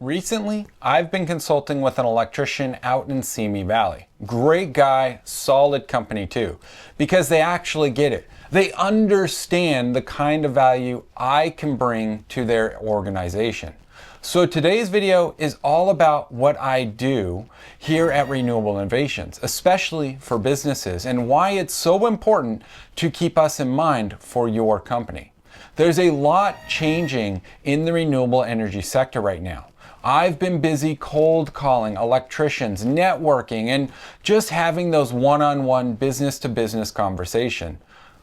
Recently, I've been consulting with an electrician out in Simi Valley. Great guy, solid company too, because they actually get it. They understand the kind of value I can bring to their organization. So today's video is all about what I do here at Renewable Innovations, especially for businesses, and why it's so important to keep us in mind for your company. There's a lot changing in the renewable energy sector right now. I've been busy cold calling electricians, networking, and just having those one-on-one business-to-business conversation.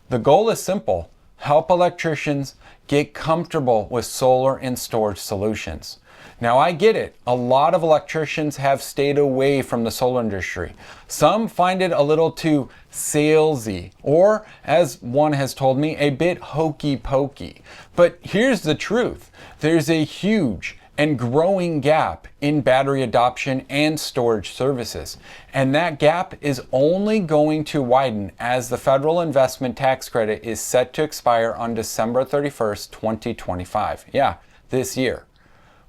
The goal is simple: help electricians get comfortable with solar and storage solutions. Now I get it, a lot of electricians have stayed away from the solar industry. Some find it a little too salesy, or as one has told me, a bit hokey pokey. But here's the truth: there's a huge and growing gap in battery adoption and storage services. And that gap is only going to widen as the federal investment tax credit is set to expire on December 31st, 2025. Yeah, this year.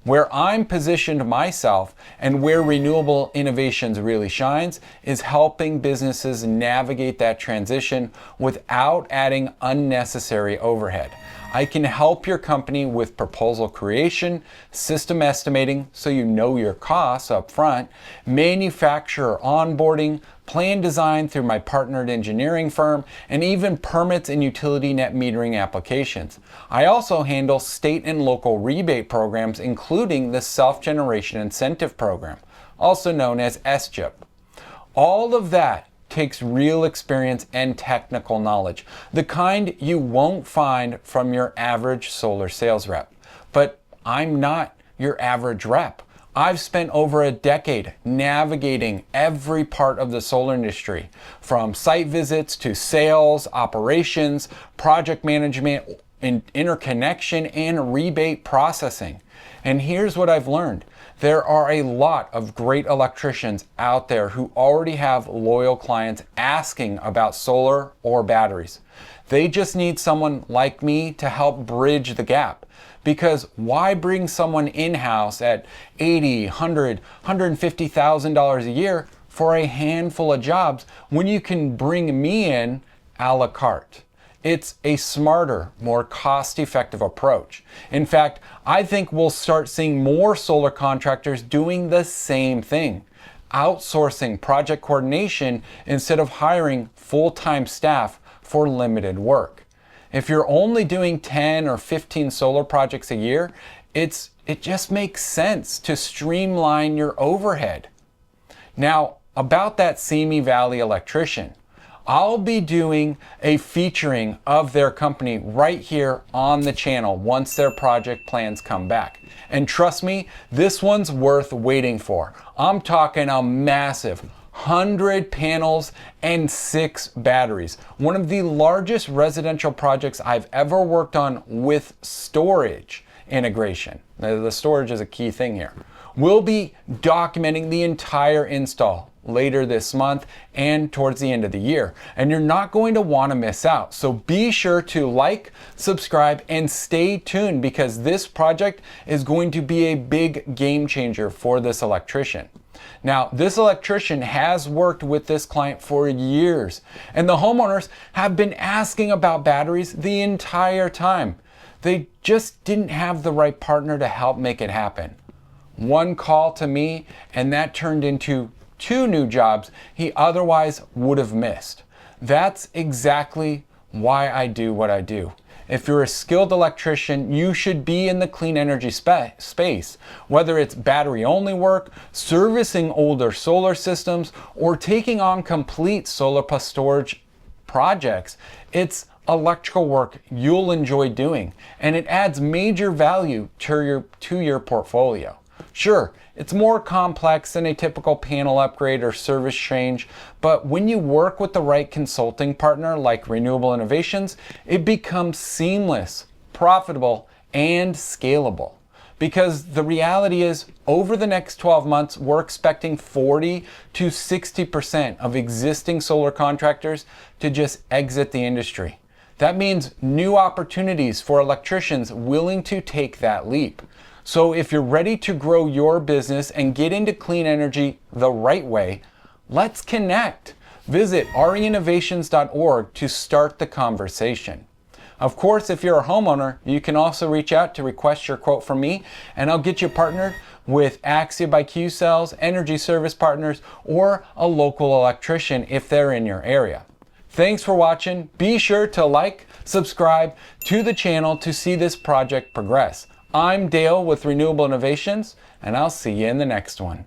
Where I'm positioned myself and where Renewable Innovations really shines is helping businesses navigate that transition without adding unnecessary overhead. I can help your company with proposal creation, system estimating so you know your costs up front, manufacturer onboarding, plan design through my partnered engineering firm, and even permits and utility net metering applications. I also handle state and local rebate programs, including the Self-Generation Incentive Program, also known as SGIP. All of that takes real experience and technical knowledge, the kind you won't find from your average solar sales rep. But I'm not your average rep. I've spent over a decade navigating every part of the solar industry, from site visits to sales, operations, project management, interconnection, and rebate processing. And here's what I've learned. There are a lot of great electricians out there who already have loyal clients asking about solar or batteries. They just need someone like me to help bridge the gap. Because why bring someone in-house at $80,000, $100,000, $150,000 a year for a handful of jobs when you can bring me in a la carte? It's a smarter, more cost-effective approach. In fact, I think we'll start seeing more solar contractors doing the same thing, outsourcing project coordination instead of hiring full-time staff for limited work. If you're only doing 10 or 15 solar projects a year, it just makes sense to streamline your overhead. Now, about that Simi Valley electrician, I'll be doing a featuring of their company right here on the channel once their project plans come back. And trust me, this one's worth waiting for. I'm talking a massive 100 panels and 6 batteries. One of the largest residential projects I've ever worked on with storage integration. The storage is a key thing here. We'll be documenting the entire install later this month and towards the end of the year. And you're not going to want to miss out. So be sure to like, subscribe, and stay tuned because this project is going to be a big game changer for this electrician. Now, this electrician has worked with this client for years, and the homeowners have been asking about batteries the entire time. They just didn't have the right partner to help make it happen. One call to me, and that turned into 2 new jobs he otherwise would have missed. That's exactly why I do what I do. If you're a skilled electrician, you should be in the clean energy space, whether it's battery only work, servicing older solar systems, or taking on complete solar plus storage projects. It's electrical work you'll enjoy doing, and it adds major value to your portfolio. Sure, it's more complex than a typical panel upgrade or service change, but when you work with the right consulting partner like Renewable Innovations, it becomes seamless, profitable, and scalable. Because the reality is, over the next 12 months, we're expecting 40 to 60% of existing solar contractors to just exit the industry. That means new opportunities for electricians willing to take that leap. So if you're ready to grow your business and get into clean energy the right way, let's connect. Visit reinnovations.org to start the conversation. Of course, if you're a homeowner, you can also reach out to request your quote from me, and I'll get you partnered with Axia by Q-Cells, Energy Service Partners, or a local electrician if they're in your area. Thanks for watching. Be sure to like, subscribe to the channel to see this project progress. I'm Dale with Renewable Innovations, and I'll see you in the next one.